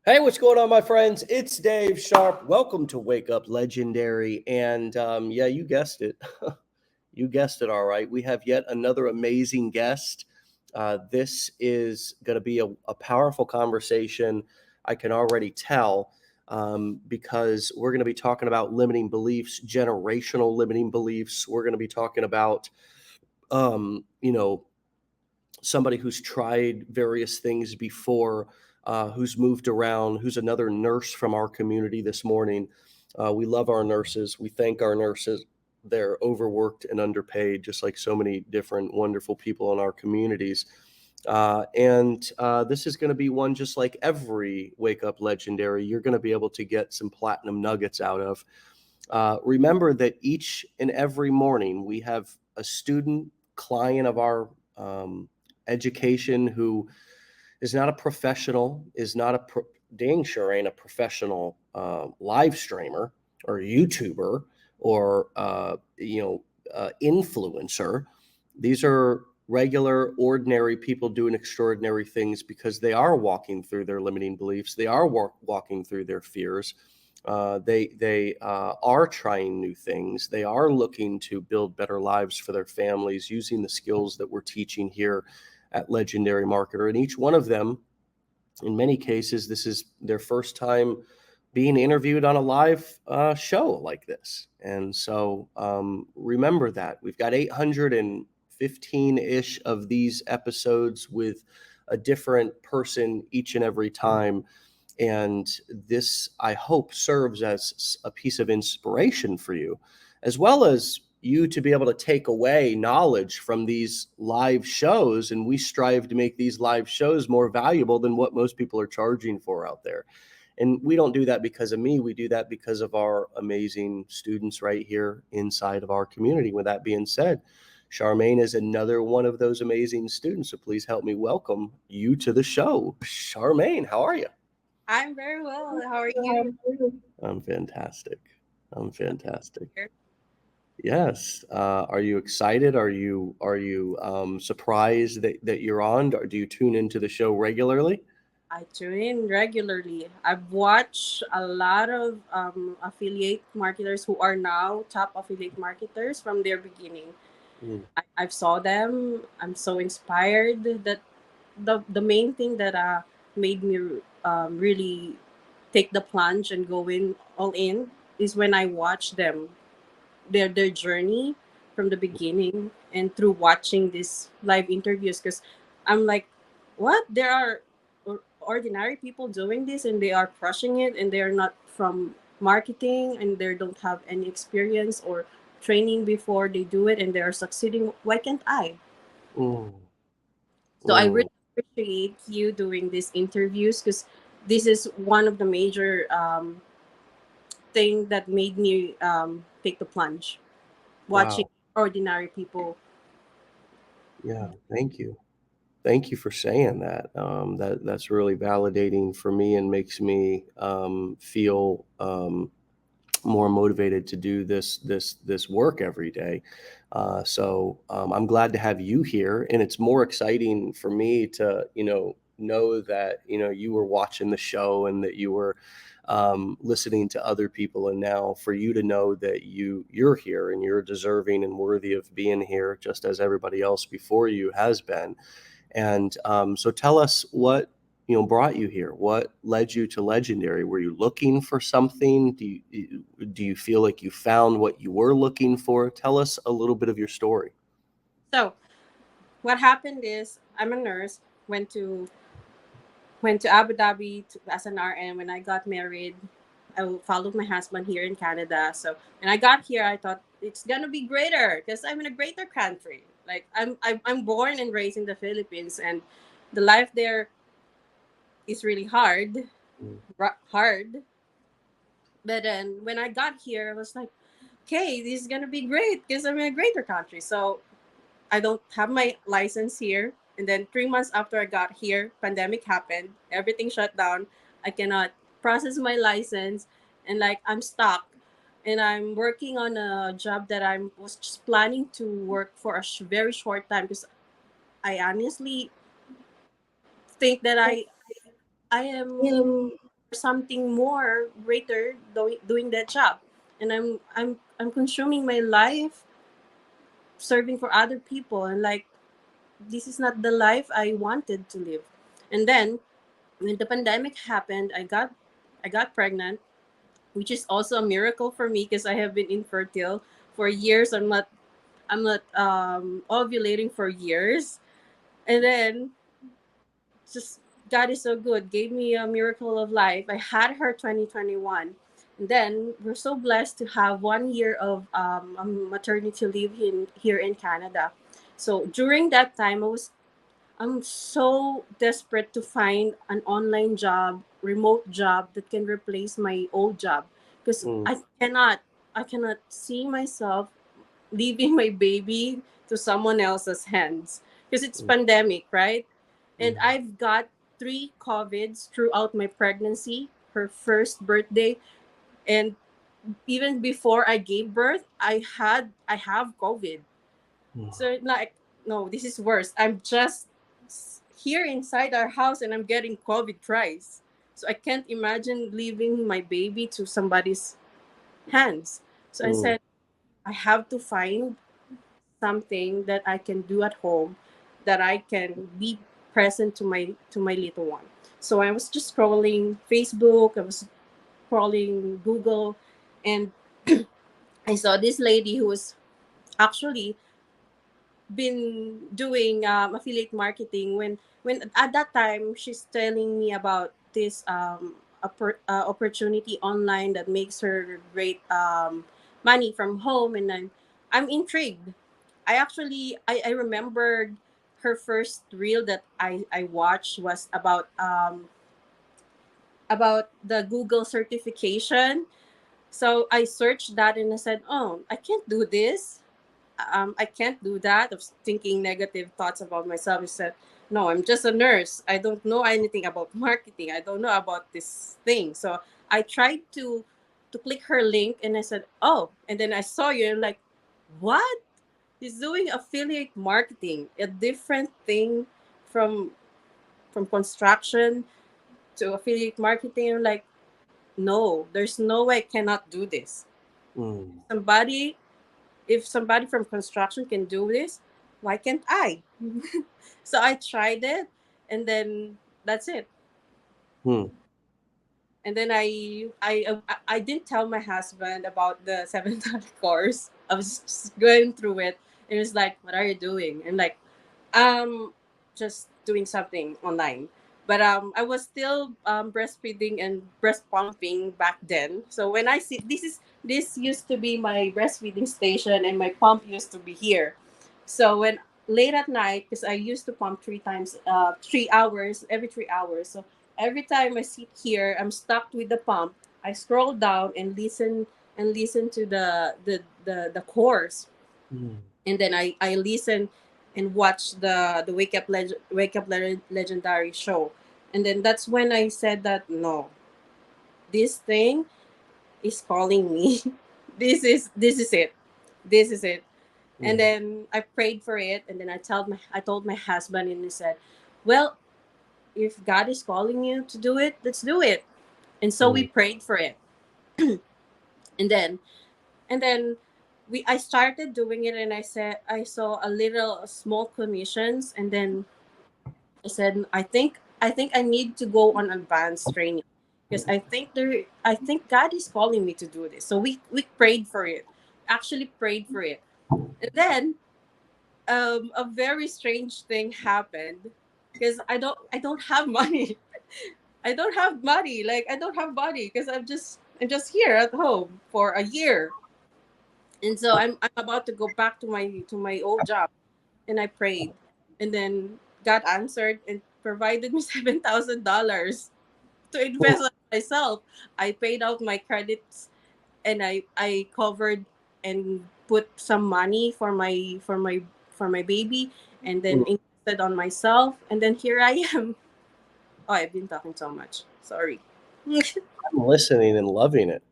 Hey, what's going on, my friends? It's Dave Sharpe. Welcome to Wake Up Legendary. And yeah, you guessed it. You guessed it all right. We have yet another amazing guest. This is going to be a powerful conversation. I can already tell because we're going to be talking about limiting beliefs, generational limiting beliefs. We're going to be talking about, um, you know, somebody who's tried various things before, who's moved around, who's another nurse from our community this morning. We love our nurses. We thank our nurses. They're overworked and underpaid, just like so many different wonderful people in our communities. And this is going to be one just like every Wake Up Legendary. You're going to be able to get some platinum nuggets out of. Remember that each and every morning we have a student client of our education who is not a professional, is not dang sure ain't a professional live streamer or YouTuber or influencer. These are regular, ordinary people doing extraordinary things because they are walking through their limiting beliefs. They are walking through their fears. They are trying new things. They are looking to build better lives for their families using the skills that we're teaching here at Legendary Marketer. And each one of them, in many cases, this is their first time being interviewed on a live show like this. And so remember that. We've got 815-ish of these episodes with a different person each and every time. And this, I hope, serves as a piece of inspiration for you, as well as you to be able to take away knowledge from these live shows. And we strive to make these live shows more valuable than what most people are charging for out there. And we don't do that because of me. We do that because of our amazing students right here inside of our community. With that being said, Charmaine is another one of those amazing students. So please help me welcome you to the show. Charmaine, how are you? I'm very well. How are you? I'm fantastic. I'm fantastic. Here. Yes. Are you excited? Are you surprised that you're on? Or do you tune into the show regularly? I tune in regularly. I've watched a lot of affiliate marketers who are now top affiliate marketers from their beginning. Mm. I've saw them. I'm so inspired that the main thing that made me really take the plunge and go in all in is when I watch them their journey from the beginning and through watching these live interviews because I'm like, what? There are ordinary people doing this and they are crushing it and they're not from marketing and they don't have any experience or training before they do it and they are succeeding. Why can't I? Mm. So I Mm. really appreciate you doing these interviews because this is one of the major thing that made me take the plunge watching Wow. ordinary people. Yeah. Thank you. Thank you for saying that. That's really validating for me and makes me feel more motivated to do this work every day. So I'm glad to have you here, and it's more exciting for me to know that you were watching the show and that you were listening to other people, and now for you to know that you're here and you're deserving and worthy of being here, just as everybody else before you has been. And so tell us what brought you here. What led you to Legendary? Were you looking for something? Do you feel like you found what you were looking for? Tell us a little bit of your story. So what happened is I'm a nurse. Went to Abu Dhabi as an RN. When I got married, I followed my husband here in Canada. So when I got here, I thought it's gonna be greater because I'm in a greater country. Like I'm born and raised in the Philippines, and the life there is really Mm. hard. But then when I got here, I was like, okay, this is gonna be great because I'm in a greater country. So I don't have my license here. And then 3 months after I got here, pandemic happened. Everything shut down. I cannot process my license, and like I'm stuck. And I'm working on a job that I was just planning to work for a very short time because I honestly think that I am. something more greater doing that job, and I'm consuming my life serving for other people, and like this is not the life I wanted to live. And then when the pandemic happened, I got pregnant, which is also a miracle for me because I have been infertile for years. I'm not ovulating for years. And then just God is so good, gave me a miracle of life. I had her 2021. And then we're so blessed to have 1 year of maternity leave here in Canada. So during that time, I'm so desperate to find an online job, remote job that can replace my old job because Mm, I cannot see myself leaving my baby to someone else's hands because it's mm, pandemic, right? And mm, I've got 3 COVIDs throughout my pregnancy, her first birthday, and even before I gave birth, I have COVID. mm, So like, no, this is worse. I'm just here inside our house and I'm getting COVID twice. So I can't imagine leaving my baby to somebody's hands. So I mm, said I have to find something that I can do at home, that I can be present to my little one. So I was just scrolling Facebook, I was scrolling Google, and I saw this lady who was actually been doing affiliate marketing. When at that time she's telling me about this opportunity online that makes her great money from home, and I'm intrigued. I remembered her first reel that I watched was about the Google certification. So I searched that and I said, oh, I can't do this. I can't do that. Of thinking negative thoughts about myself. I said, no, I'm just a nurse. I don't know anything about marketing. I don't know about this thing. So I tried to click her link and I said, oh, and then I saw you and like, what? He's doing affiliate marketing, a different thing from from construction to affiliate marketing. I'm like, no, there's no way I cannot do this. mm, Somebody if somebody from construction can do this, why can't I? So I tried it, and then that's it. mm, And then I didn't tell my husband about the $7 course. I was just going through it. And it was like, what are you doing? And like, just doing something online. But I was still breastfeeding and breast pumping back then. So when I see this used to be my breastfeeding station, and my pump used to be here. So when late at night, because I used to pump 3 times, 3 hours every 3 hours. So every time I sit here, I'm stuck with the pump. I scroll down and listen to the course, mm, and then I listen and watch the legendary show, and then that's when I said that no, this thing is calling me. This is it, this is it. And mm, then I prayed for it, and then I told my husband, and he said, well, if God is calling you to do it, let's do it. And so we mm, prayed for it, and then I started doing it, and I saw a little small commissions, and then I said, I think I need to go on advanced training because I think God is calling me to do this. So we prayed for it. Actually prayed for it. And then a very strange thing happened because I don't have money. I don't have money. Like I don't have money because I'm just here at home for a year. And so I'm about to go back to my old job, and I prayed, and then God answered and provided me $7,000 to invest on myself. I paid out my credits, and I covered and put some money for my baby, and then mm. invested on myself, and then here I am. Oh, I've been talking so much. Sorry. I'm listening and loving it.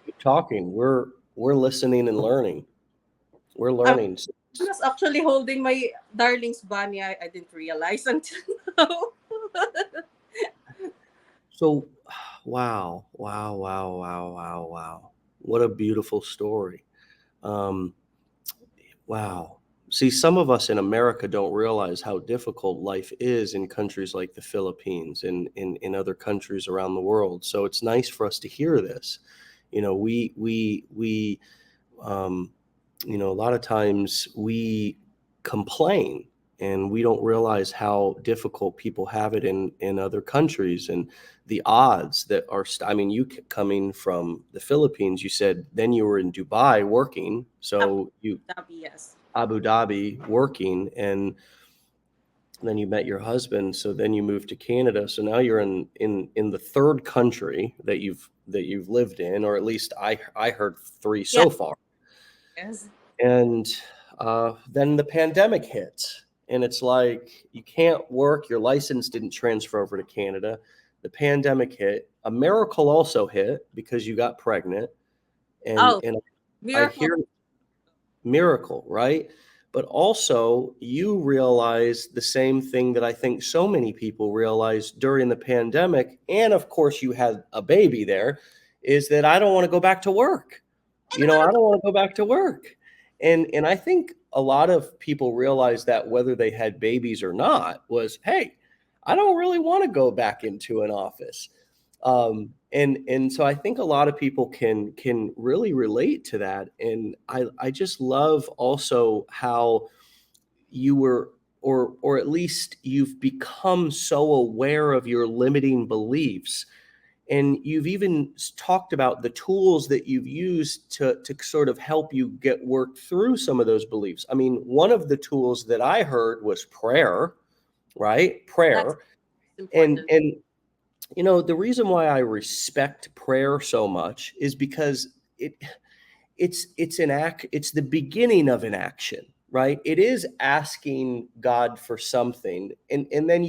Keep talking. We're listening and learning. We're I learning. was actually holding my darling's bunny. I didn't realize until now. So, wow, wow, wow, wow, wow, wow. What a beautiful story. Um, wow. See, some of us in America don't realize how difficult life is in countries like the Philippines and in other countries around the world. So it's nice for us to hear this. You know, um, a lot of times we complain and we don't realize how difficult people have it in other countries and the odds that are I mean, coming from the Philippines, you said then you were in Dubai working, Abu so you Dhabi, yes. Abu Dhabi working, and then you met your husband, so then you moved to Canada, so now you're in the third country that you've lived in, or at least I heard three Yeah, so far. yes. And then the pandemic hits, and it's like you can't work. Your license didn't transfer over to Canada. The pandemic hit. A miracle also hit because you got pregnant, and Oh, I miracle. hear miracle, right? But also, you realize the same thing that I think so many people realized during the pandemic, and of course, you had a baby there, is that I don't want to go back to work. I don't I want don't want to go back to work. And I think a lot of people realize that whether they had babies or not was, hey, I don't really want to go back into an office. And so I think a lot of people can really relate to that. And I just love also how you were, or at least you've become so aware of your limiting beliefs, and you've even talked about the tools that you've used to sort of help you get worked through some of those beliefs. I mean, one of the tools that I heard was prayer, right? that's Prayer. And important. the reason why I respect prayer so much is because it's the beginning of an action, right? It is asking God for something, and then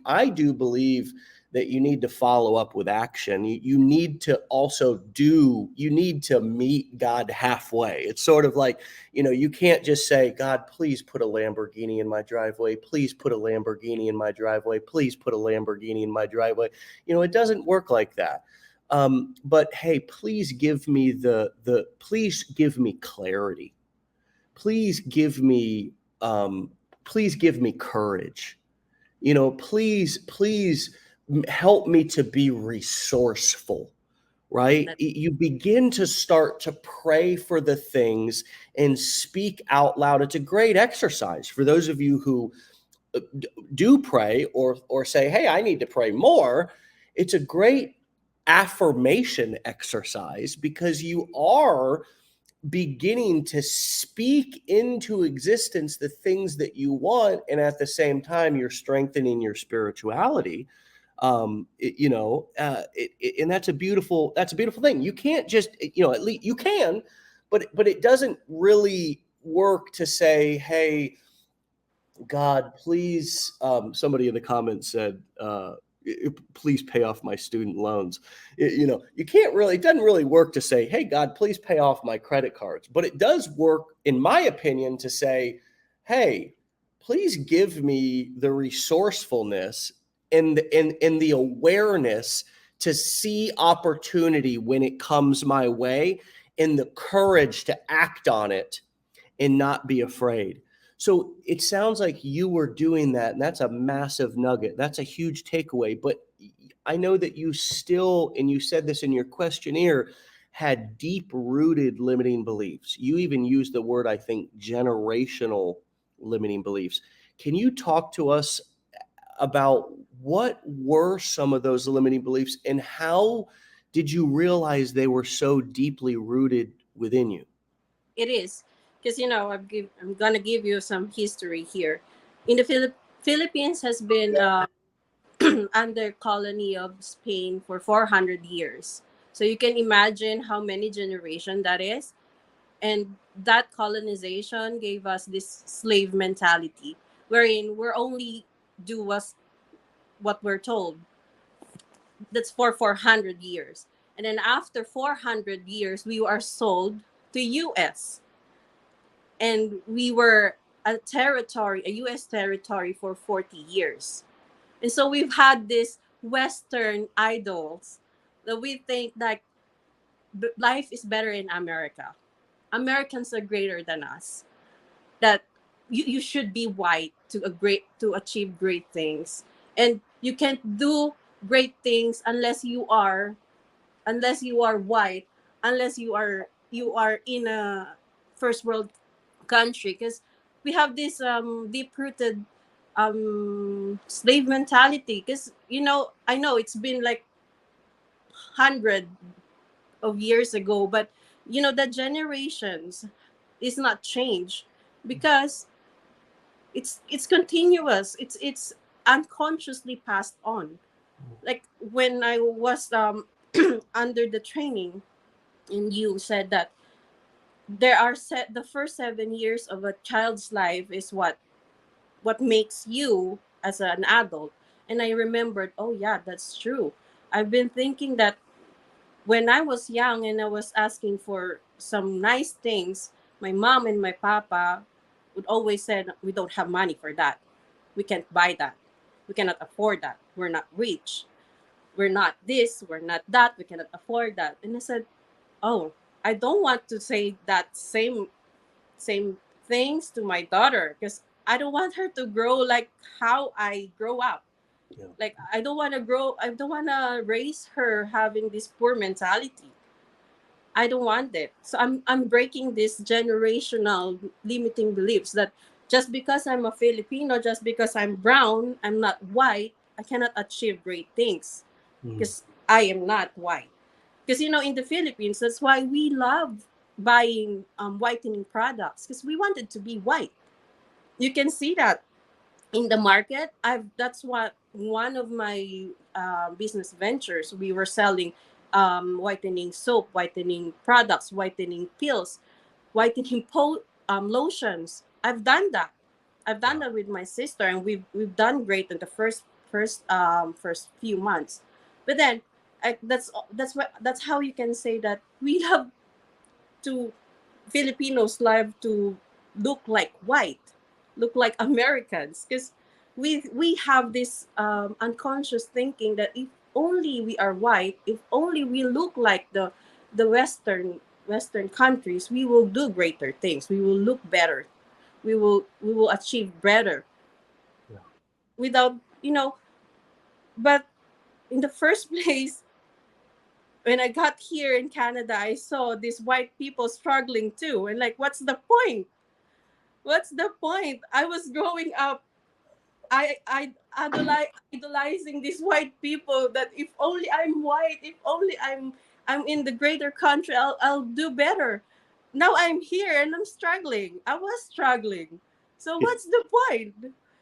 I do believe that you need to follow up with action. You need to also you need to meet God halfway. It's sort of like, you can't just say, God, please put a Lamborghini in my driveway, please put a Lamborghini in my driveway, please put a Lamborghini in my driveway. It doesn't work like that. But hey, please give me clarity. Please give me um, please give me courage. Please help me to be resourceful. Right? That You begin to start to pray for the things and speak out loud. It's a great exercise for those of you who do pray or say, hey, I need to pray more. It's a great affirmation exercise because you are beginning to speak into existence the things that you want, and at the same time you're strengthening your spirituality. And that's a beautiful thing. You can't just, at least you can, but it doesn't really work to say, hey, God, please. Somebody in the comments said, please pay off my student loans. You can't really, it doesn't really work to say, hey, God, please pay off my credit cards. But it does work, in my opinion, to say, hey, please give me the resourcefulness and the awareness to see opportunity when it comes my way, and the courage to act on it and not be afraid. So it sounds like you were doing that, and that's a massive nugget. That's a huge takeaway. But I know that you still, and you said this in your questionnaire, had deep rooted limiting beliefs. You even used the word, I think, generational limiting beliefs. Can you talk to us about what were some of those limiting beliefs and how did you realize they were so deeply rooted within you? it is because I'm gonna give you some history here. In the Philippines has been under colony of Spain for 400 years. So you can imagine how many generation that is. And that colonization gave us this slave mentality wherein we're only do what we're told. That's for 400 years. And then after 400 years, we are sold to US. And we were a US territory for 40 years. And so we've had this Western idols that we think that life is better in America. Americans are greater than us. That you should be white to achieve great things, and you can't do great things unless you are white, unless you are in a first world country, because we have this deep rooted slave mentality. Because I know it's been like 100 of years ago, but the generations is not changed, because it's continuous. It's unconsciously passed on. Like when I was under the training, and you said that there are set the first 7 years of a child's life is what makes you as an adult. And I remembered, oh yeah, that's true. I've been thinking that when I was young and I was asking for some nice things, my mom and my papa would always say, we don't have money for that. We can't buy that. We cannot afford that. We're not rich. We're not this. We're not that. We cannot afford that. And I said, oh, I don't want to say that same things to my daughter, because I don't want her to grow like how I grow up. Yeah. Like I don't want to raise her having this poor mentality. I don't want it. So I'm breaking this generational limiting beliefs that just because I'm a Filipino, just because I'm brown, I'm not white, I cannot achieve great things Mm. because I am not white. Because in the Philippines, that's why we love buying whitening products, because we wanted to be white. You can see that in the market. I've That's what one of my business ventures. We were selling whitening soap, whitening products, whitening pills, whitening lotions. I've done Wow. that with my sister, and we've done great in the first few months. But then that's how you can say that we have to Filipinos love to look like white, look like Americans, because we have this unconscious thinking that if only we are white, if only we look like the Western countries, we will do greater things. We will look better. We will achieve better Yeah. without But in the first place, when I got here in Canada, I saw these white people struggling too, and like, what's the point? What's the point? I was growing up, idolizing these white people. That if only I'm white, if only I'm in the greater country, I'll do better. Now I'm here and I'm struggling. I was struggling. So what's the point?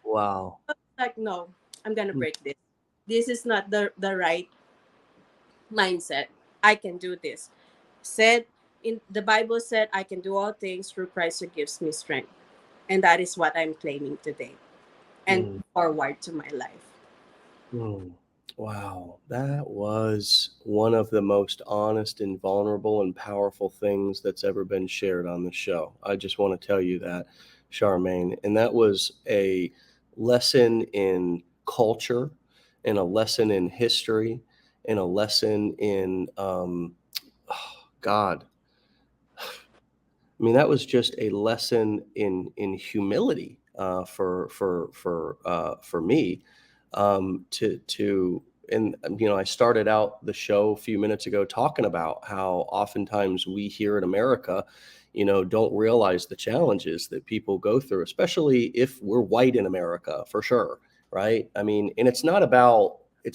Wow. Like, no, I'm gonna Mm. break this. This is not the right mindset. I can do this. Said in the Bible said, I can do all things through Christ who gives me strength. And that is what I'm claiming today and Mm. forward to my life. Mm. Wow, that was one of the most honest and vulnerable and powerful things that's ever been shared on the show. I just want to tell you that, Charmaine. And that was a lesson in culture, and a lesson in history, and a lesson in, God. I mean, that was just a lesson in humility, for me, to and I started out the show a few minutes ago talking about how oftentimes we here in America, don't realize the challenges that people go through, especially if we're white in America, for sure, right? I mean, and it's not about the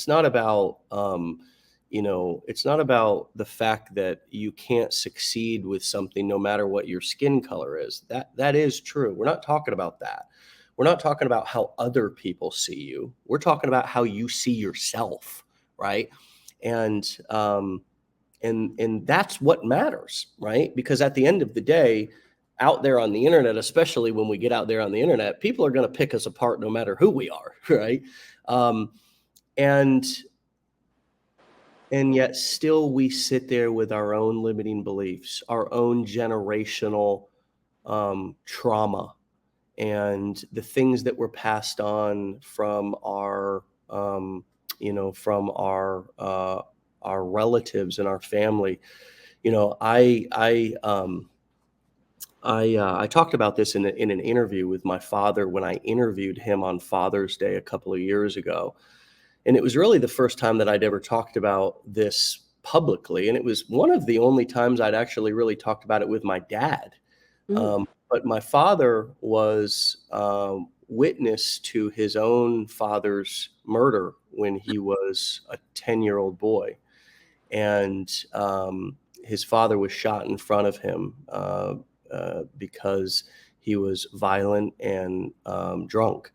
fact that you can't succeed with something no matter what your skin color is. That is true. We're not talking about that. We're not talking about how other people see you. We're talking about how you see yourself, right? And and that's what matters, right? Because at the end of the day, out there on the internet, especially when we get out there on the internet, people are going to pick us apart no matter who we are, right? Um, and and yet still we sit there with our own limiting beliefs, our own generational trauma, and the things that were passed on from our from our relatives and our family. I talked about this in an interview with my father when I interviewed him on Father's Day a couple of years ago. And it was really the first time that I'd ever talked about this publicly. And it was one of the only times I'd actually really talked about it with my dad. Mm. But my father was witness to his own father's murder when he was a 10-year-old boy. And his father was shot in front of him because he was violent and drunk.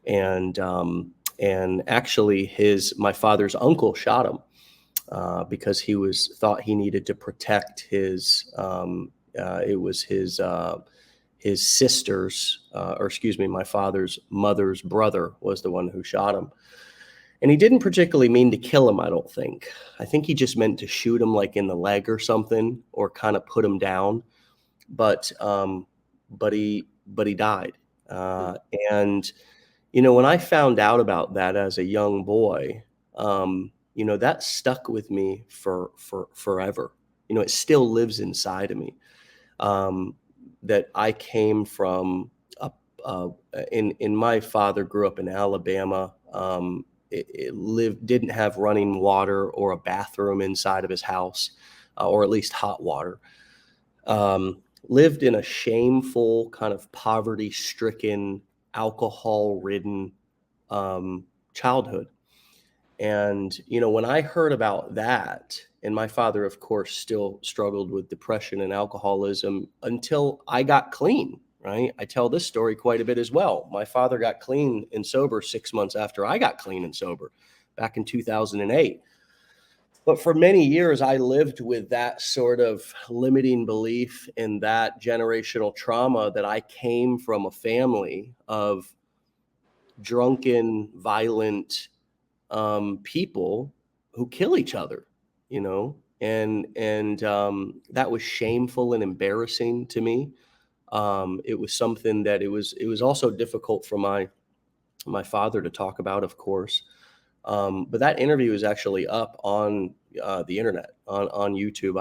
And actually, my father's uncle shot him because he thought he needed to protect his. It was his sister's, or excuse me, my father's mother's brother was the one who shot him. And he didn't particularly mean to kill him, I don't think. I think he just meant to shoot him like in the leg or something, or kind of put him down. But he died. And when I found out about that as a young boy, that stuck with me for forever. It still lives inside of me. Um, that I came from in my father grew up in Alabama. It didn't have running water or a bathroom inside of his house, or at least hot water. Lived in a shameful, kind of poverty-stricken, alcohol-ridden childhood. And, when I heard about that, and my father, of course, still struggled with depression and alcoholism until I got clean, right? I tell this story quite a bit as well. My father got clean and sober 6 months after I got clean and sober back in 2008. But for many years, I lived with that sort of limiting belief and that generational trauma that I came from a family of drunken, violent people who kill each other, and that was shameful and embarrassing to me. It was something that it was also difficult for my father to talk about, of course. But that interview is actually up on the internet on YouTube.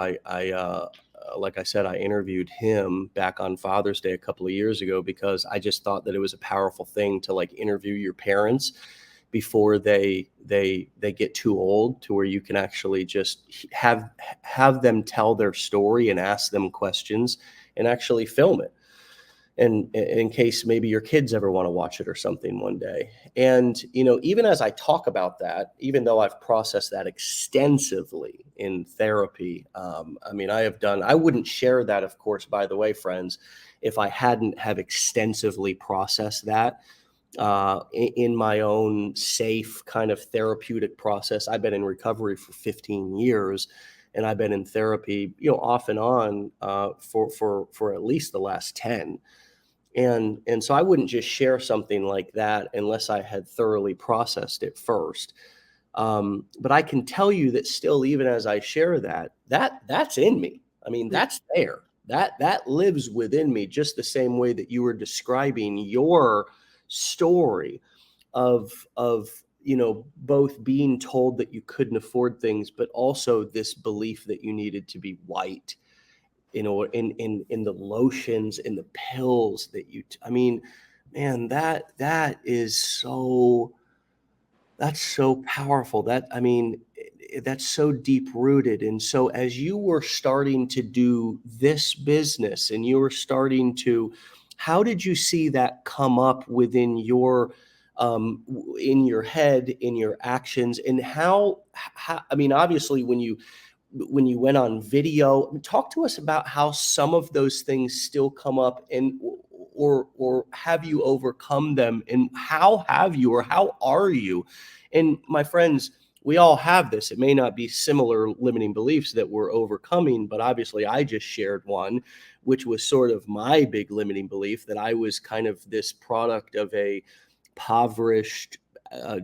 Like I said, I interviewed him back on Father's Day a couple of years ago because I just thought that it was a powerful thing to like interview your parents before they get too old, to where you can actually just have them tell their story and ask them questions and actually film it. And in case maybe your kids ever want to watch it or something one day. And, even as I talk about that, even though I've processed that extensively in therapy, I wouldn't share that, of course, by the way, friends, if I hadn't have extensively processed that in my own safe kind of therapeutic process. I've been in recovery for 15 years. And I've been in therapy, off and on for at least the last 10. And so I wouldn't just share something like that unless I had thoroughly processed it first. But I can tell you that still, even as I share that's in me. I mean, that's there. That lives within me, just the same way that you were describing your story of both being told that you couldn't afford things, but also this belief that you needed to be white, in the lotions, in the pills that I mean, man, that is that's so powerful. That's so deep rooted. And so as you were starting to do this business and you were starting to, how did you see that come up within in your head, in your actions, and how, obviously when you went on video, talk to us about how some of those things still come up, and or have you overcome them, and how have you, or how are you? And my friends, we all have this. It may not be similar limiting beliefs that we're overcoming, but obviously I just shared one, which was sort of my big limiting belief, that I was kind of this product of a impoverished,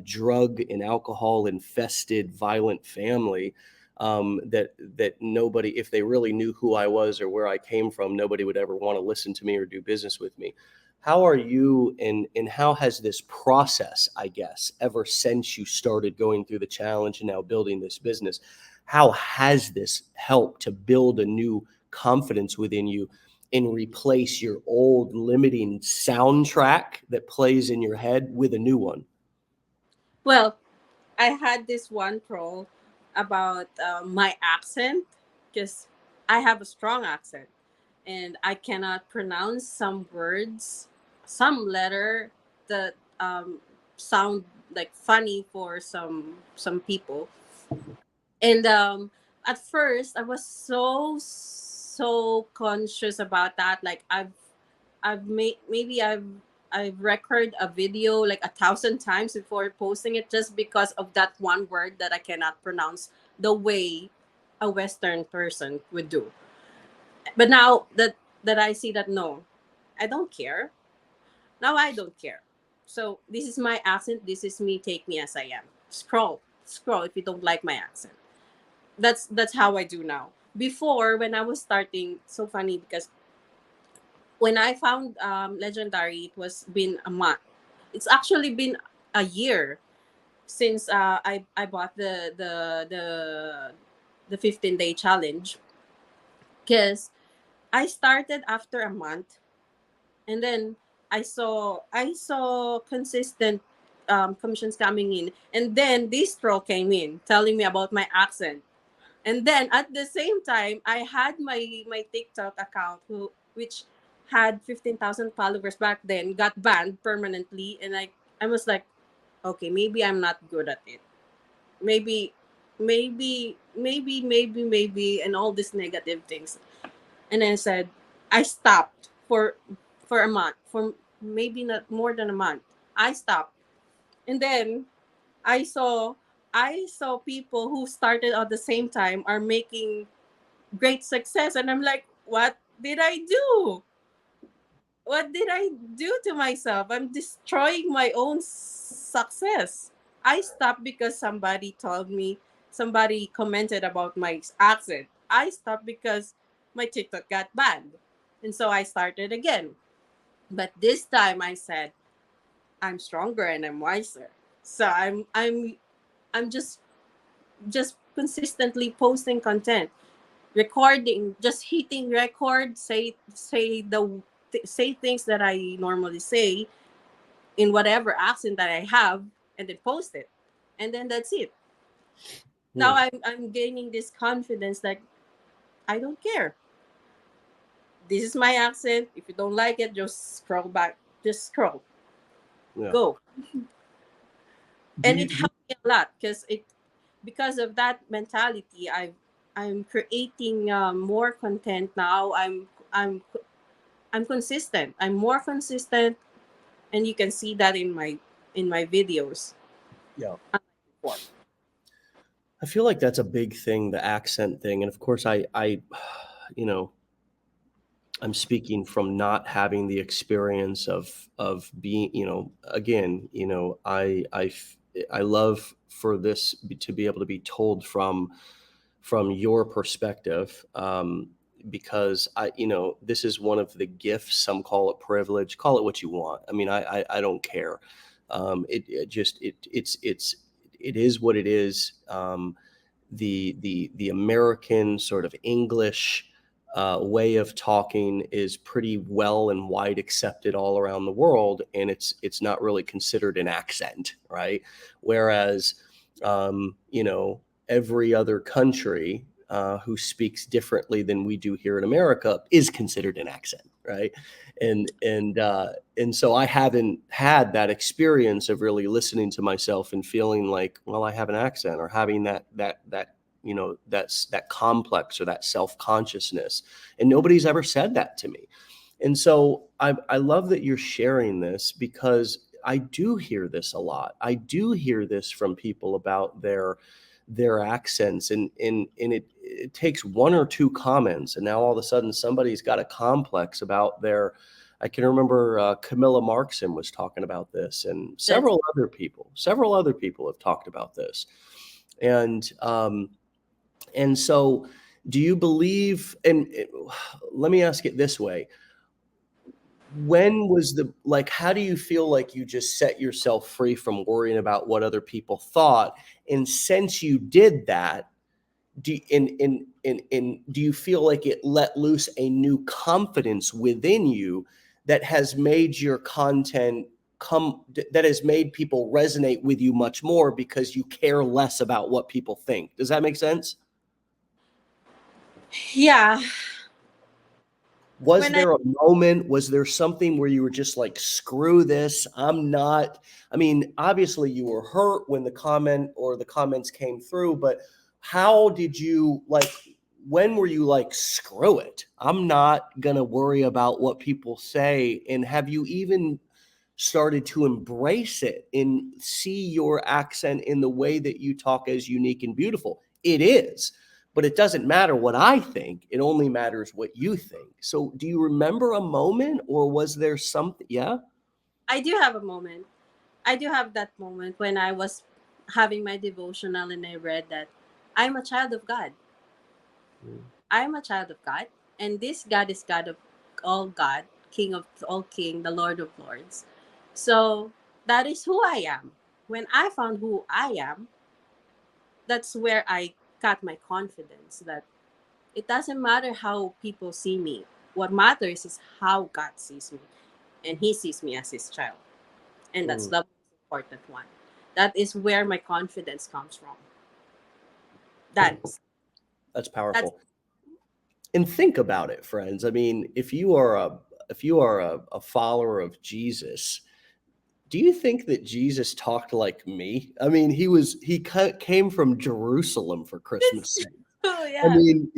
drug and alcohol infested, violent family. That nobody, if they really knew who I was or where I came from, nobody would ever want to listen to me or do business with me. How are you, and how has this process, I guess, ever since you started going through the challenge and now building this business, how has this helped to build a new confidence within you and replace your old limiting soundtrack that plays in your head with a new one? Well, I had this one troll about my accent, because I have a strong accent and I cannot pronounce some words, some letter that sound like funny for some people. And at first I was so conscious about that. Like I've made maybe I've recorded a video like 1,000 times before posting it, just because of that one word that I cannot pronounce the way a Western person would do. But now that I see that, no, I don't care. Now I don't care. So this is my accent. This is me. Take me as I am. Scroll if you don't like my accent. That's how I do now. Before, when I was starting, so funny because when I found Legendary, it was been a month. It's actually been a year since I bought the 15-day challenge, because I started after a month, and then I saw consistent commissions coming in, and then this troll came in telling me about my accent. And then at the same time, I had my TikTok account, which had 15,000 followers back then, got banned permanently, and I was like, okay, maybe I'm not good at it. Maybe, maybe, and all these negative things. And then I said, I stopped for a month, for maybe not more than a month. I stopped, and then I saw I saw people who started at the same time are making great success, and I'm like, what did I do? What did I do to myself? I'm destroying my own success. I stopped because somebody commented about my accent. I stopped because my TikTok got banned. And so I started again. But this time I said, I'm stronger and I'm wiser. So I'm just consistently posting content, recording, just hitting record, say things that I normally say in whatever accent that I have, and then post it, and then that's it. Now Hmm. I'm gaining this confidence that I don't care. This is my accent. If you don't like it, just scroll back. Just scroll. Yeah. Go. Do And you, it helped me a lot, because of that mentality. I'm creating more content now. I'm consistent. I'm more consistent, and you can see that in my videos. yeah. Unlike before. I feel like that's a big thing, the accent thing. And of course, you know, I'm speaking from not having the experience of being, again, I love for this to be able to be told from your perspective, because this is one of the gifts. Some call it privilege. Call it what you want. I mean, I don't care. It just it is what it is. The American sort of English way of talking is pretty well and wide accepted all around the world, and it's not really considered an accent, right? Whereas, every other country who speaks differently than we do here in America is considered an accent, right? And so I haven't had that experience of really listening to myself and feeling like, well, I have an accent, or having that's that complex or that self-consciousness. And nobody's ever said that to me. And so I love that you're sharing this, because I do hear this a lot. I do hear this from people about their accents, and it takes one or two comments, and now all of a sudden somebody's got a complex about their. I can remember Camilla Markson was talking about this, and That's several other people have talked about this, and so, do you believe? And let me ask it this way: when was the like, how do you feel like you just set yourself free from worrying about what other people thought? And since you did that, do you feel like it let loose a new confidence within you that has made your content come that has made people resonate with you much more because you care less about what people think? Does that make sense? Yeah. Was When I there a moment, was there something where you were just like, screw this, I'm not, I mean, obviously you were hurt when the comment or the comments came through, but how did you like, when were you like, screw it, I'm not gonna worry about what people say? And have you even started to embrace it and see your accent in the way that you talk as unique and beautiful? It is, but it doesn't matter what I think. It only matters what you think. So, do you remember a moment, or was there something? Yeah. I do have a moment. I do have that moment when I was having my devotional and I read that I'm a child of God. I'm a child of God, and this God is God, King of all King, the Lord of Lords. So that is who I am. When I found who I am, that's where I got my confidence that it doesn't matter how people see me. What matters is how God sees me, and He sees me as His child, and that's Mm, the most important one. That is where my confidence comes from. That's that's that's powerful. And think about it, friends. I mean, if you are a follower of Jesus, do you think that Jesus talked like me? I mean, he came from Jerusalem, for Christmas sake. oh I yeah. mean,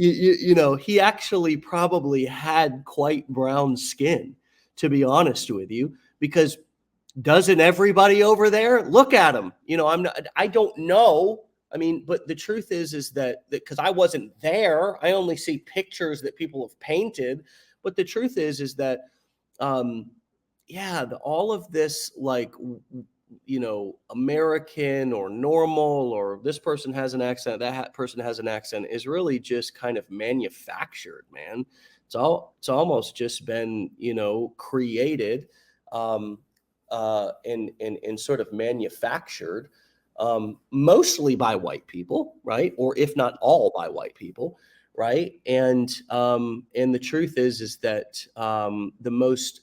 he actually probably had quite brown skin, to be honest with you, because doesn't everybody over there look at him? I don't know. I mean, but the truth is that because I wasn't there, I only see pictures that people have painted. But the truth is that um, yeah, all of this, like, American or normal, or this person has an accent, person has an accent, is really just kind of manufactured, man. It's almost just been, created, um, and sort of manufactured, mostly by white people, right? Or if not all by white people, right? And the truth is that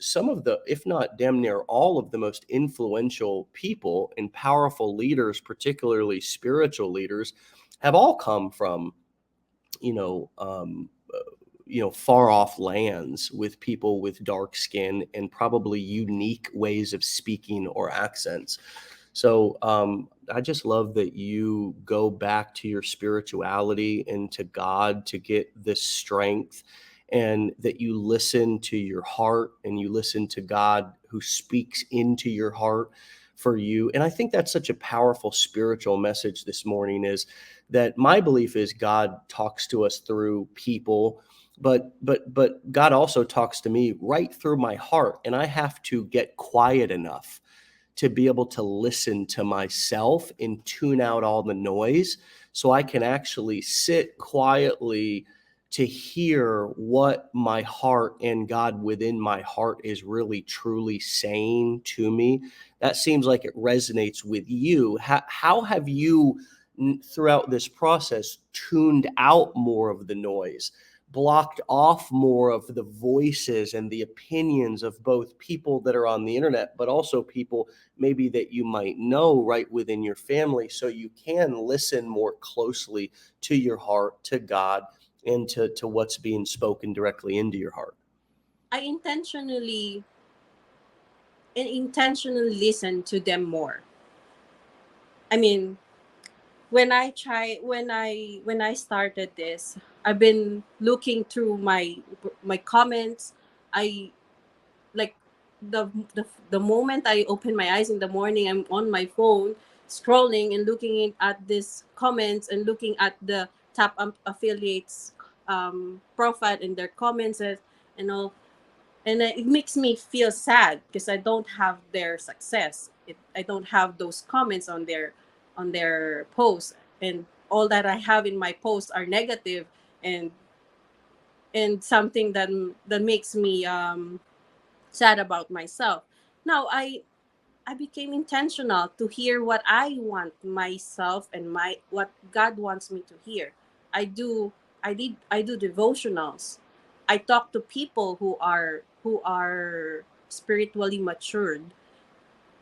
some of the, if not damn near all of the most influential people and powerful leaders, particularly spiritual leaders, have all come from you know um, far off lands with people with dark skin and probably unique ways of speaking or accents. So I just love that you go back to your spirituality and to God to get this strength, and that you listen to your heart and you listen to God who speaks into your heart for you. And I think that's such a powerful spiritual message this morning, is that my belief is God talks to us through people, but God also talks to me right through my heart, and I have to get quiet enough to be able to listen to myself and tune out all the noise, so I can actually sit quietly to hear what my heart and God within my heart is really truly saying to me. That seems like it resonates with you. How have you, throughout this process, tuned out more of the noise, blocked off more of the voices and the opinions of both people that are on the internet, but also people maybe that you might know right within your family, so you can listen more closely to your heart, to God, and to what's being spoken directly into your heart? I intentionally listen to them more. I mean, when I started this, I've been looking through my comments. I like the moment I open my eyes in the morning, I'm on my phone scrolling and looking at these comments and looking at the affiliates profile and their comments and all, and it makes me feel sad because I don't have their success. I don't have those comments on their posts, and all that I have in my posts are negative, and something that makes me sad about myself. Now I became intentional to hear what I want myself and my what God wants me to hear. I do I do devotionals. I talk to people who are spiritually matured.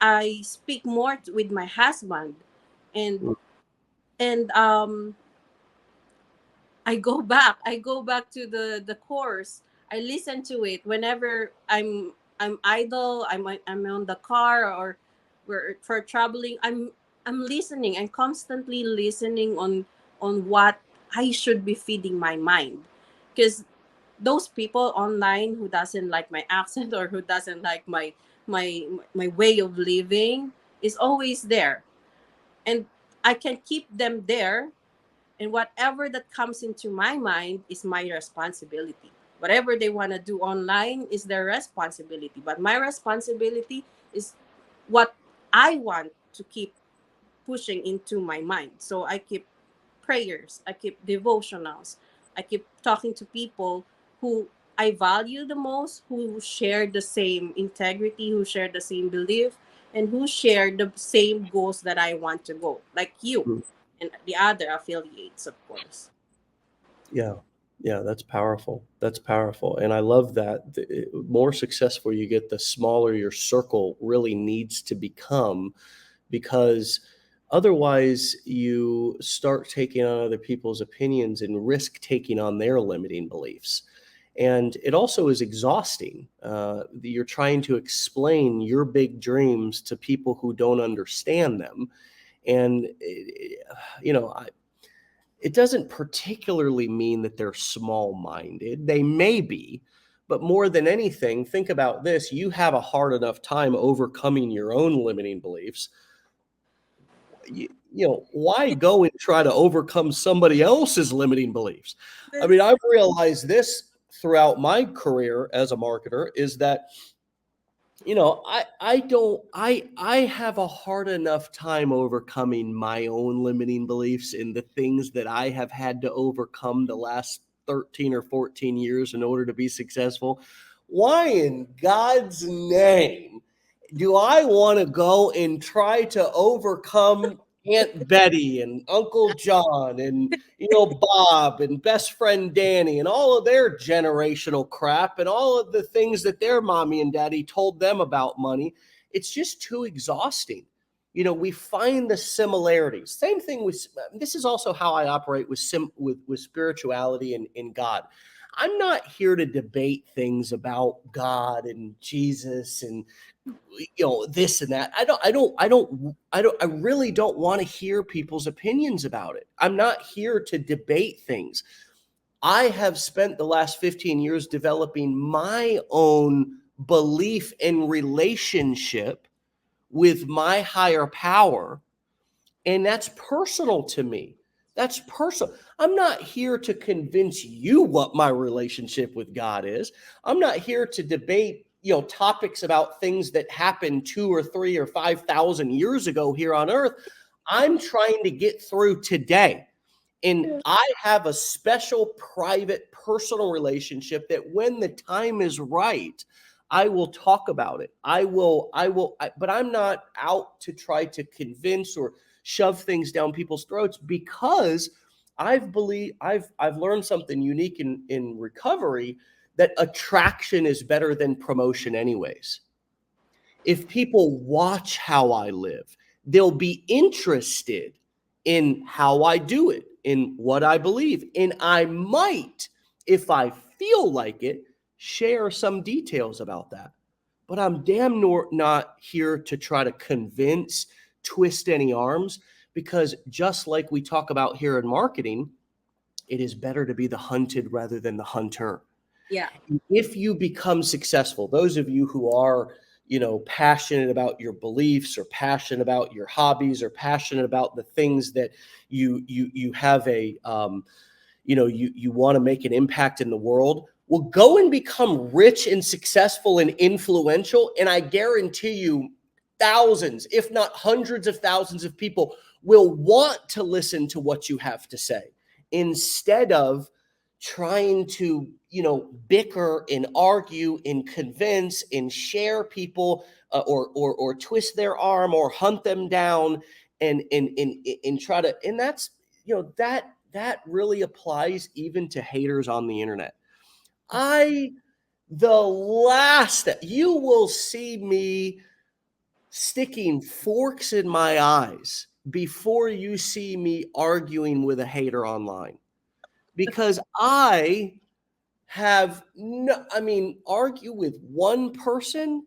I speak more with my husband, and Mm. and I go back. I go back to the course. I listen to it whenever I'm idle. I'm on the car, or we're for traveling. I'm listening. I'm constantly listening on what I should be feeding my mind, because those people online who doesn't like my accent or who doesn't like my way of living is always there, and I can keep them there, and whatever that comes into my mind is my responsibility. Whatever they want to do online is their responsibility. But my responsibility is what I want to keep pushing into my mind. So I keep prayers, I keep devotionals, I keep talking to people who I value the most, who share the same integrity, who share the same belief, and who share the same goals that I want to go, like you Mm. and the other affiliates, of course. Yeah. Yeah, that's powerful. That's powerful. And I love that. The more successful you get, the smaller your circle really needs to become, because otherwise you start taking on other people's opinions and risk taking on their limiting beliefs. And it also is exhausting. You're trying to explain your big dreams to people who don't understand them. And, you know, it doesn't particularly mean that they're small minded. They may be, but more than anything, think about this: you have a hard enough time overcoming your own limiting beliefs. Why go and try to overcome somebody else's limiting beliefs? I mean, That's I've realized this throughout my career as a marketer is that I don't I have a hard enough time overcoming my own limiting beliefs in the things that I have had to overcome the last 13 or 14 years in order to be successful. Why in God's name do I want to go and try to overcome Aunt Betty and Uncle John and Bob and best friend Danny and all of their generational crap and all of the things that their mommy and daddy told them about money? It's just too exhausting. We find the similarities. Same thing with this is also how I operate with spirituality and in God. I'm not here to debate things about God and Jesus and this and that. I really don't want to hear people's opinions about it. I'm not here to debate things. I have spent the last 15 years developing my own belief and relationship with my higher power, and that's personal to me. That's personal. I'm not here to convince you what my relationship with God is. I'm not here to debate, topics about things that happened 2 or 3 or 5,000 years ago here on earth. I'm trying to get through today. And yeah. I have a special, private, personal relationship that when the time is right, I will talk about it. But I'm not out to try to convince or shove things down people's throats, because I've learned something unique in recovery, that attraction is better than promotion anyways. If people watch how I live, they'll be interested in how I do it, in what I believe. And I might, if I feel like it, share some details about that. But I'm damn not here to try to convince, twist any arms, because just like we talk about here in marketing, it is better to be the hunted rather than the hunter. Yeah. If you become successful, those of you who are, passionate about your beliefs, or passionate about your hobbies, or passionate about the things that you have you want to make an impact in the world, well, go and become rich and successful and influential. And I guarantee you, thousands, if not hundreds of thousands of people will want to listen to what you have to say, instead of trying to, bicker and argue and convince and share people, or twist their arm or hunt them down, and try to, and that's, that really applies even to haters on the internet. The last that you will see me sticking forks in my eyes before you see me arguing with a hater online, because argue with one person.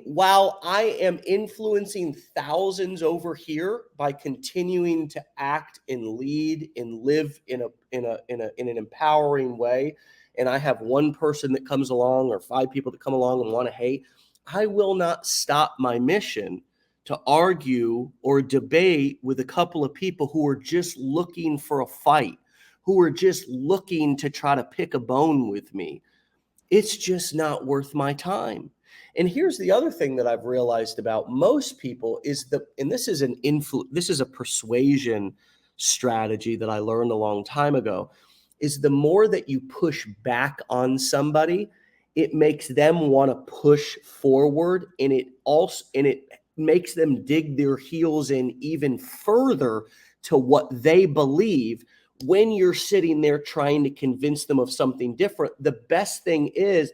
While I am influencing thousands over here by continuing to act and lead and live in an empowering way, and I have one person that comes along or 5 people that come along and want to hate, I will not stop my mission to argue or debate with a couple of people who are just looking for a fight, who are just looking to try to pick a bone with me. It's just not worth my time. And here's the other thing that I've realized about most people is this is a persuasion strategy that I learned a long time ago, is the more that you push back on somebody, it makes them want to push forward, and it makes them dig their heels in even further to what they believe. When you're sitting there trying to convince them of something different, the best thing is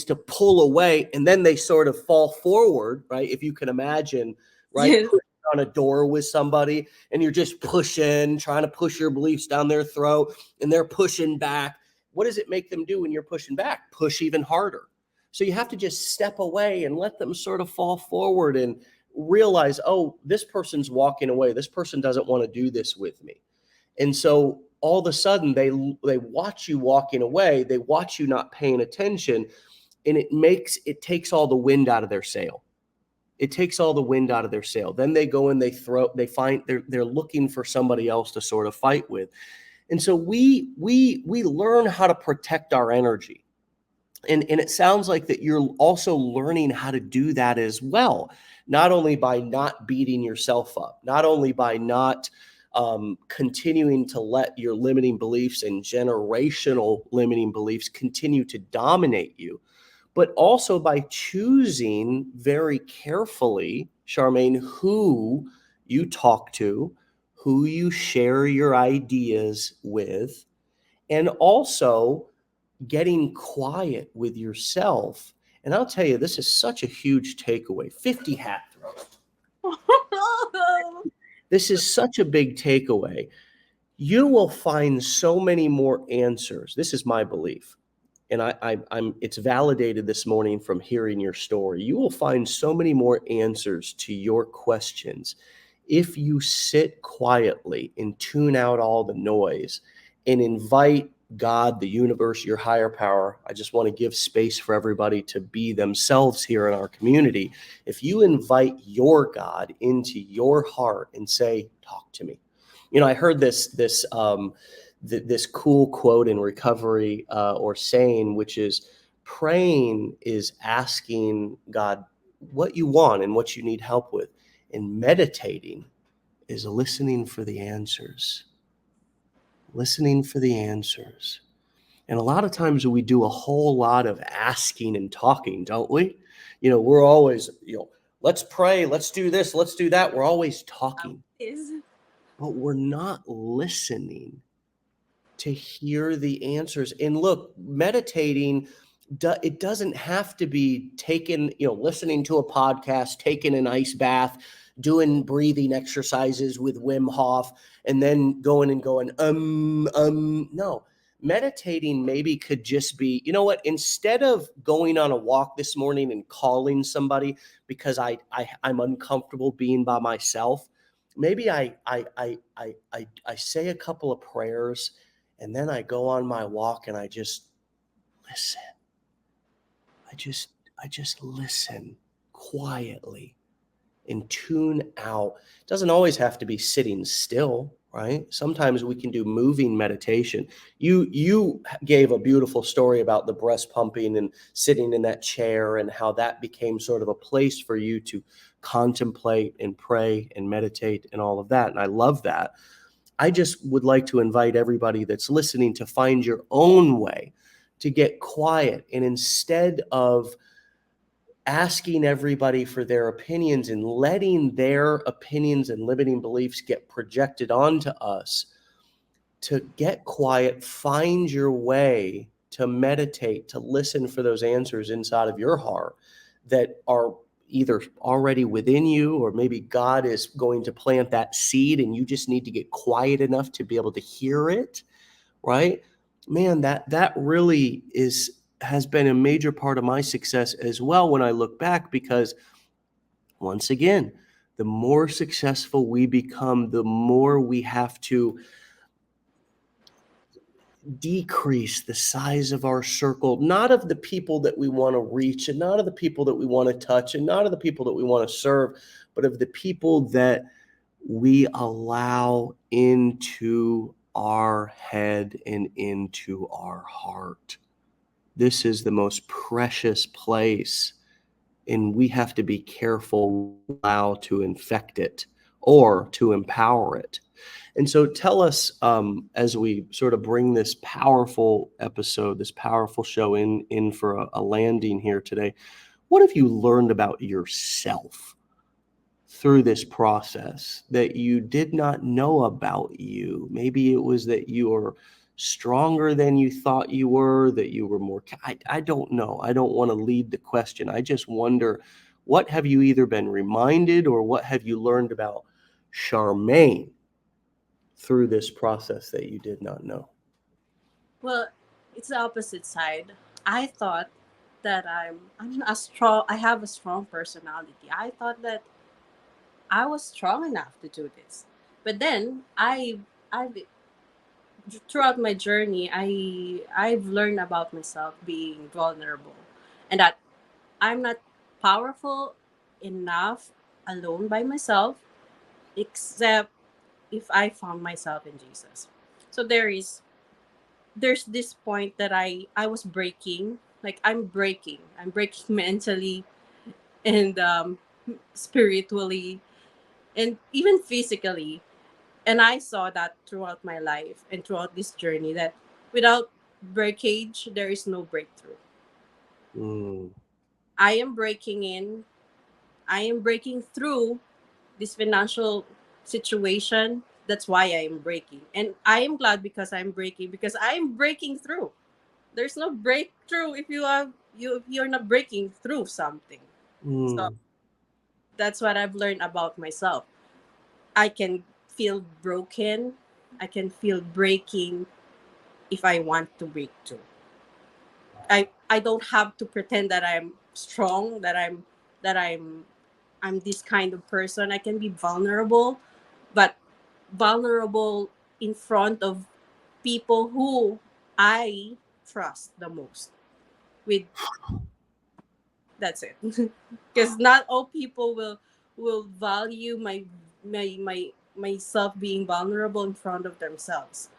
to pull away, and then they sort of fall forward, right? If you can imagine, right? Yes. On a door with somebody, and you're just pushing, trying to push your beliefs down their throat, and they're pushing back. What does it make them do when you're pushing back? Push even harder. So you have to just step away and let them sort of fall forward and realize, oh, this person's walking away. This person doesn't want to do this with me. And so all of a sudden they watch you walking away, they watch you not paying attention, and it takes all the wind out of their sail. It takes all the wind out of their sail. Then they go and they find they're looking for somebody else to sort of fight with. And so we learn how to protect our energy. And it sounds like that you're also learning how to do that as well, not only by not beating yourself up, not only by not continuing to let your limiting beliefs and generational limiting beliefs continue to dominate you, but also by choosing very carefully, Charmaine, who you talk to, who you share your ideas with, and also getting quiet with yourself. And I'll tell you, this is such a huge takeaway. 50 hat throws. This is such a big takeaway. You will find so many more answers. This is my belief. And it's validated this morning from hearing your story. You will find so many more answers to your questions if you sit quietly and tune out all the noise and invite God, the universe, your higher power. I just want to give space for everybody to be themselves here in our community. If you invite your God into your heart and say, talk to me. I heard this cool quote in recovery, or saying, which is, praying is asking God what you want and what you need help with. And meditating is listening for the answers. Listening for the answers. And a lot of times we do a whole lot of asking and talking, don't we? We're always, let's pray, let's do this, let's do that. We're always talking, but we're not listening to hear the answers. And look, meditating, it doesn't have to be taken, listening to a podcast, taking an ice bath, doing breathing exercises with Wim Hof, and then going, no. Meditating maybe could just be, instead of going on a walk this morning and calling somebody because I'm uncomfortable being by myself, maybe I say a couple of prayers, and then I go on my walk and I just listen. I just listen quietly and tune out. It doesn't always have to be sitting still, right? Sometimes we can do moving meditation. You gave a beautiful story about the breast pumping and sitting in that chair, and how that became sort of a place for you to contemplate and pray and meditate and all of that. And I love that. I just would like to invite everybody that's listening to find your own way to get quiet. And instead of asking everybody for their opinions and letting their opinions and limiting beliefs get projected onto us, to get quiet, find your way to meditate, to listen for those answers inside of your heart that are either already within you, or maybe God is going to plant that seed and you just need to get quiet enough to be able to hear it, right? Man, that really has been a major part of my success as well when I look back, because once again, the more successful we become, the more we have to decrease the size of our circle, not of the people that we want to reach, and not of the people that we want to touch, and not of the people that we want to serve, but of the people that we allow into our head and into our heart. This is the most precious place, and we have to be careful how to infect it or to empower it. And so tell us, as we sort of bring this powerful episode, this powerful show in for a landing here today, what have you learned about yourself through this process that you did not know about you? Maybe it was that you were stronger than you thought you were, that you were more, I don't know. I don't want to lead the question. I just wonder, what have you either been reminded, or what have you learned about Charmaine through this process that you did not know? Well, it's the opposite side. I thought that I'm a strong. I have a strong personality. I thought that I was strong enough to do this, but then I throughout my journey, I've learned about myself being vulnerable, and that I'm not powerful enough alone by myself, except if I found myself in Jesus. So there's this point that I was breaking, like I'm breaking mentally and spiritually and even physically. And I saw that throughout my life and throughout this journey, that without breakage there is no breakthrough. Mm, I am breaking in, I am breaking through this financial situation. That's why I am breaking, and I am glad because I'm breaking, because I'm breaking through. There's no breakthrough if if you're not breaking through something. So mm, that's what I've learned about myself. I can feel broken, I can feel breaking if I want to break through. I don't have to pretend that I'm strong, that I'm this kind of person. I can be vulnerable, but vulnerable in front of people who I trust the most. With That's it. Because not all people will value myself being vulnerable in front of themselves.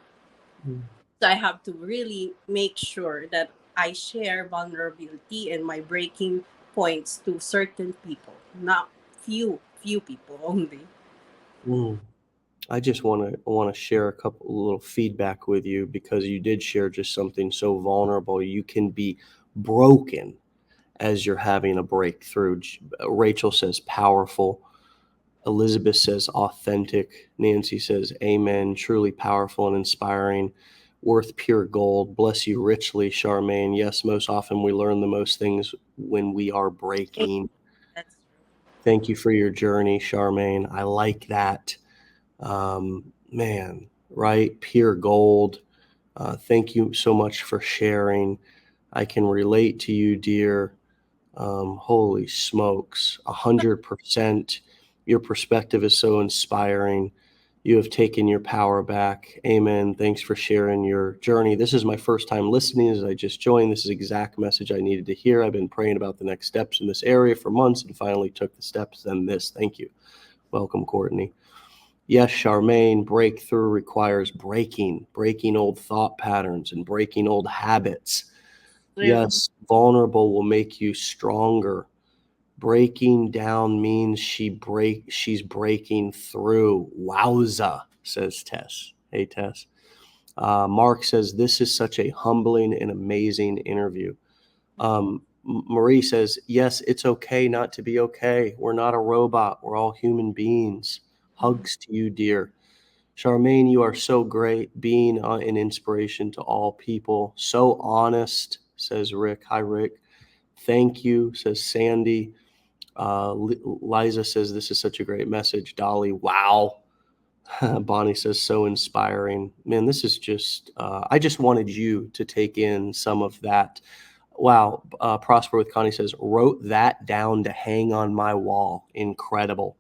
mm, So I have to really make sure that I share vulnerability and my breaking points to certain people, not few people only. mm. I just want to share a couple little feedback with you, because you did share just something so vulnerable. You can be broken as you're having a breakthrough. Rachel says powerful. Elizabeth says authentic. Nancy says amen. Truly powerful and inspiring. Worth pure gold. Bless you richly, Charmaine. Yes, most often we learn the most things when we are breaking. That's Thank you for your journey, Charmaine. I like that. Man, right? Pure gold. Thank you so much for sharing. I can relate to you, dear. Holy smokes, 100%. Your perspective is so inspiring. You have taken your power back. Amen. Thanks for sharing your journey. This is my first time listening as I just joined. This is the exact message I needed to hear. I've been praying about the next steps in this area for months and finally took the steps. Then this. Thank you. Welcome, Courtney. Yes, Charmaine, breakthrough requires breaking old thought patterns and breaking old habits. true. Yes, vulnerable will make you stronger. Breaking down means she's breaking through. Wowza. says Tess. Hey, Tess. Mark says, this is such a humbling and amazing interview. Marie says, yes, it's okay not to be okay. We're not a robot. We're all human beings. Hugs to you, dear. Charmaine, you are so great, being an inspiration to all people. So honest, says Rick. Hi, Rick. Thank you, says Sandy. Liza says, this is such a great message. Dolly, wow. Bonnie says, so inspiring. Man, this is just, I just wanted you to take in some of that. Wow. Prosper with Connie says, wrote that down to hang on my wall. Incredible.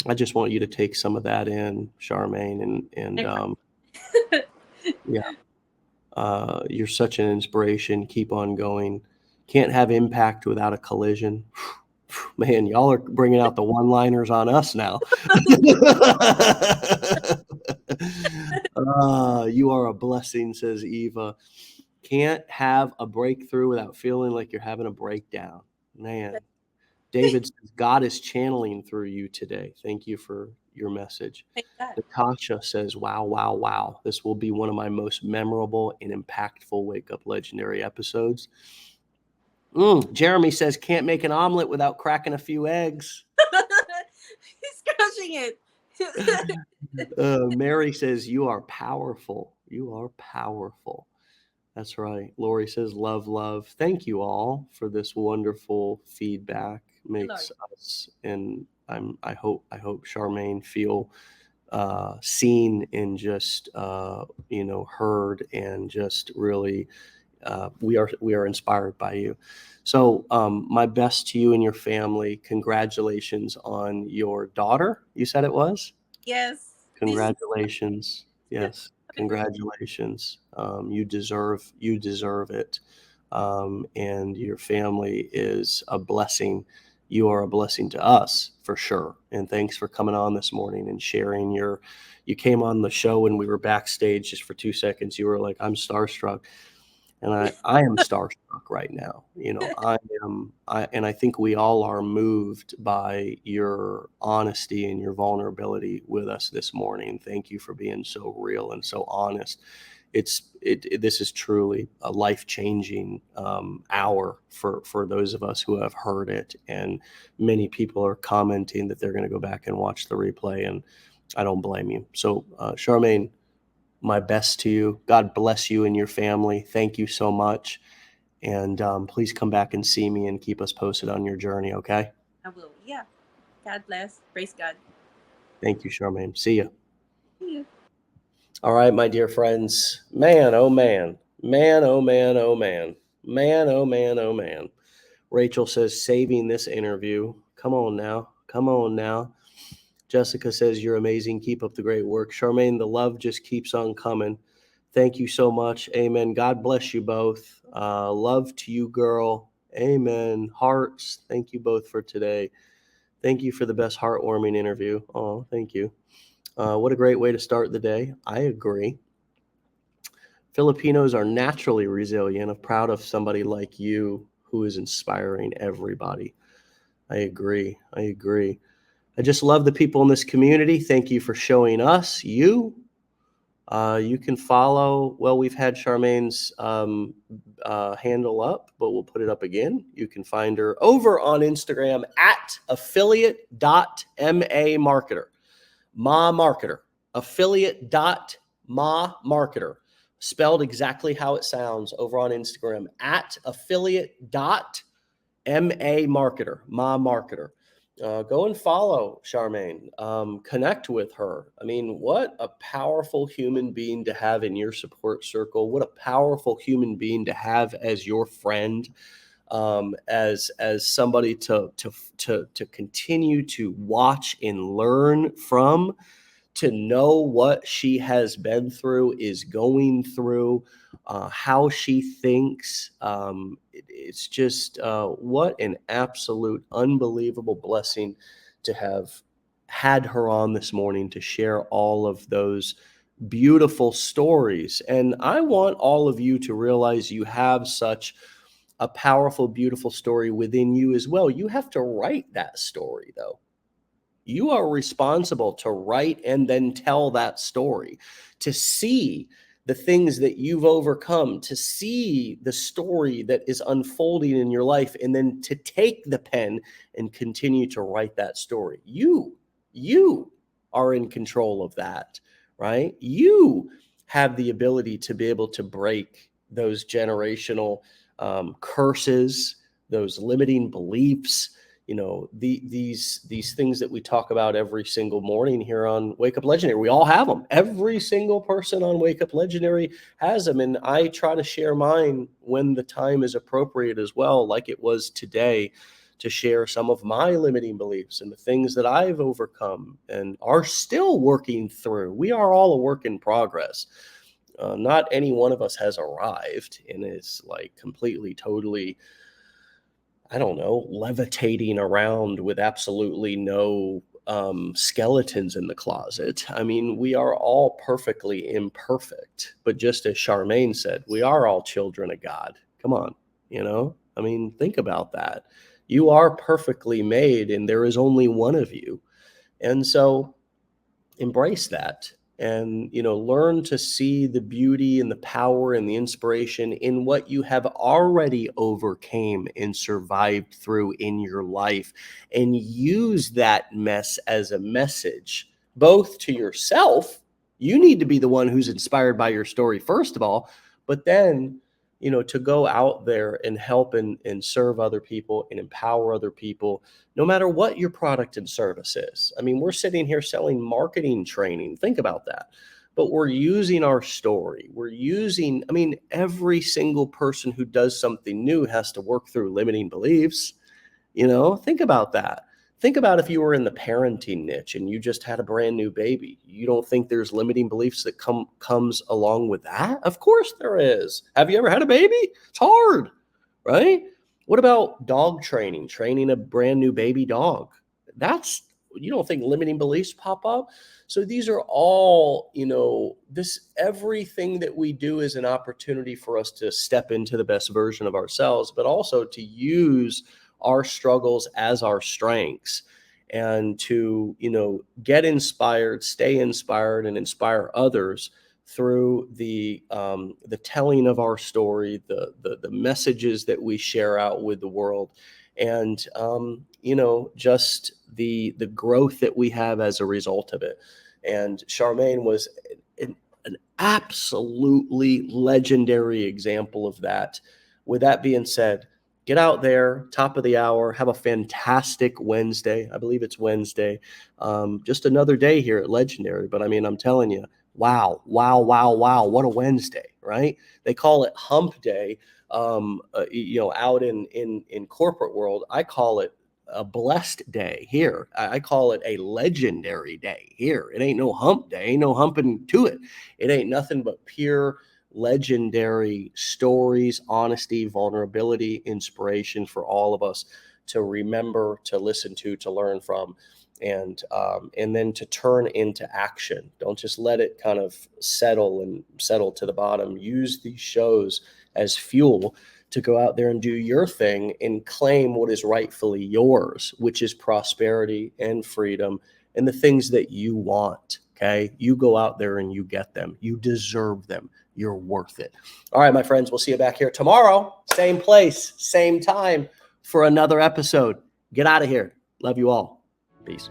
I just want you to take some of that in, Charmaine, and yeah, you're such an inspiration. Keep on going. Can't have impact without a collision. Man, y'all are bringing out the one-liners on us now. You are a blessing, says Eva. Can't have a breakthrough without feeling like you're having a breakdown. Man. David says, God is channeling through you today. Thank you for your message. Natasha says, wow, wow, wow. This will be one of my most memorable and impactful Wake Up Legendary episodes. Jeremy says, can't make an omelet without cracking a few eggs. He's crushing it. Mary says, you are powerful. You are powerful. That's right. Lori says, love, love. Thank you all for this wonderful feedback. Makes us, and I hope Charmaine feel seen and just heard, and just really we are inspired by you. So my best to you and your family. Congratulations on your daughter. You said it was? Yes. Congratulations. Yes. Congratulations. You deserve it. And your family is a blessing. You are a blessing to us for sure. And thanks for coming on this morning and sharing you came on the show when we were backstage just for 2 seconds. You were like, I'm starstruck. And I am starstruck right now. And I think we all are moved by your honesty and your vulnerability with us this morning. Thank you for being so real and so honest. This is truly a life-changing hour for those of us who have heard it. And many people are commenting that they're going to go back and watch the replay, and I don't blame you. So, Charmaine, my best to you. God bless you and your family. Thank you so much. And please come back and see me and keep us posted on your journey, okay? I will. Yeah. God bless. Praise God. Thank you, Charmaine. See you. See you. All right, my dear friends. Man, oh man. Man, oh man, oh man. Man, oh man, oh man. Rachel says, saving this interview. Come on now. Come on now. Jessica says, you're amazing. Keep up the great work. Charmaine, the love just keeps on coming. Thank you so much. Amen. God bless you both. Love to you, girl. Amen. Hearts. Thank you both for today. Thank you for the best heartwarming interview. Oh, thank you. What a great way to start the day. I agree. Filipinos are naturally resilient. I'm proud of somebody like you who is inspiring everybody. I agree. I just love the people in this community. Thank you for showing us you. You can follow, well, we've had Charmaine's handle up, but we'll put it up again. You can find her over on Instagram at affiliate.mamarketer. Ma Marketer. Affiliate.mamarketer. Spelled exactly how it sounds over on Instagram at affiliate.mamarketer. Ma Marketer. Go and follow Charmaine. Connect with her. I mean, what a powerful human being to have in your support circle. What a powerful human being to have as your friend, as somebody to continue to watch and learn from, to know what she has been through, is going through, how she thinks. It's just what an absolute unbelievable blessing to have had her on this morning to share all of those beautiful stories. And I want all of you to realize you have such a powerful, beautiful story within you as well. You have to write that story, though. You are responsible to write and then tell that story, to see the things that you've overcome, to see the story that is unfolding in your life, and then to take the pen and continue to write that story. You are in control of that, right? You have the ability to be able to break those generational curses, those limiting beliefs, these things that we talk about every single morning here on Wake Up Legendary. We all have them. Every single person on Wake Up Legendary has them. And I try to share mine when the time is appropriate as well, like it was today, to share some of my limiting beliefs and the things that I've overcome and are still working through. We are all a work in progress. Not any one of us has arrived and is like completely, totally, I don't know, levitating around with absolutely no skeletons in the closet. I mean, we are all perfectly imperfect. But just as Charmaine said, we are all children of God. Come on, I mean, think about that. You are perfectly made, and there is only one of you. And so embrace that. And, learn to see the beauty and the power and the inspiration in what you have already overcame and survived through in your life, and use that mess as a message, both to yourself. You need to be the one who's inspired by your story, first of all, but then, to go out there and help and serve other people and empower other people, no matter what your product and service is. I mean, we're sitting here selling marketing training. Think about that. But we're using our story. Every single person who does something new has to work through limiting beliefs. Think about that. Think about if you were in the parenting niche and you just had a brand new baby. You don't think there's limiting beliefs that comes along with that? Of course there is. Have you ever had a baby? It's hard, right? What about dog training a brand new baby dog? You don't think limiting beliefs pop up? So these are all, everything that we do is an opportunity for us to step into the best version of ourselves, but also to use our struggles as our strengths, and to, get inspired, stay inspired, and inspire others through the telling of our story, the messages that we share out with the world, and just the growth that we have as a result of it. And Charmaine was an absolutely legendary example of that. With that being said, get out there, top of the hour, have a fantastic Wednesday. I believe it's Wednesday. Just another day here at Legendary. But I mean, I'm telling you, wow, what a Wednesday, right? They call it hump day, out in corporate world. I call it a blessed day here. I call it a legendary day here. It ain't no hump day, ain't no humping to it. It ain't nothing but pure legendary stories, honesty, vulnerability, inspiration for all of us to remember, to listen to learn from, and then to turn into action. Don't just let it kind of settle to the bottom. Use these shows as fuel to go out there and do your thing and claim what is rightfully yours, which is prosperity and freedom and the things that you want. Okay. You go out there and you get them. You deserve them. You're worth it. All right, my friends, we'll see you back here tomorrow. Same place, same time for another episode. Get out of here. Love you all. Peace.